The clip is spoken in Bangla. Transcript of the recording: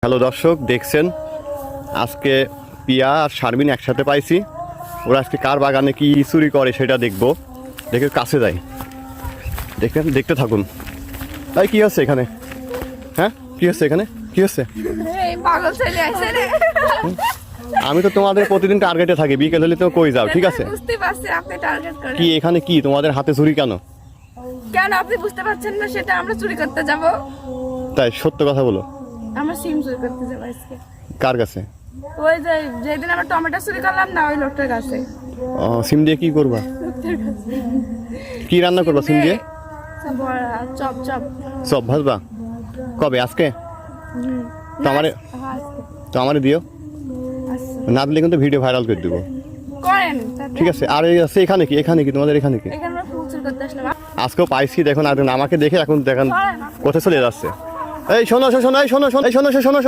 হ্যালো দর্শক, দেখছেন আজকে পিয়া আর শারমিন একসাথে পাইছি। ওরা আজকে কার বাগানে কি চুরি করে সেটা দেখবো। দেখে কাছে যাই, দেখতে থাকুন। তাই কি হচ্ছে এখানে? হ্যাঁ, কি হচ্ছে এখানে? কি হচ্ছে? আমি তো তোমাদের প্রতিদিন টার্গেটে থাকি, বিকেল হলে তো কই যাও? ঠিক আছে, কি এখানে কি তোমাদের হাতে চুরি কেন? কেন আপনি বুঝতে পারছেন না সেটা? আমরা চুরি করতে যাব। তাই সত্য কথা বলো। আমরা সিম চুরি করতে যাব আজকে। কার কাছে? ওই যে যেদিন আমরা টমেটো চুরি করলাম না, ওই লোকটার কাছে। ও, সিম দিয়ে কি করবা? কি রান্না করবা সিম দিয়ে? চপ চপ সব ভাজবা? কবে? আজকে? তো আমারে দিও, না দিলে কিন্তু ভিডিও ভাইরাল করে দেবো। করেন ঠিক আছে। আর এই আছে এখানে কি? এখানে কি তোমাদের এখানে কি? এখানে আমরা ফুল চুরি করতে আসলাম। আজকেও পাইছি, দেখুন। আর আমাকে দেখে এখন দেখেন কোথায় চলে যাচ্ছে। এই শোনো শোনো, এই শোনো শোনো, এই শোনো শোনো শোনো।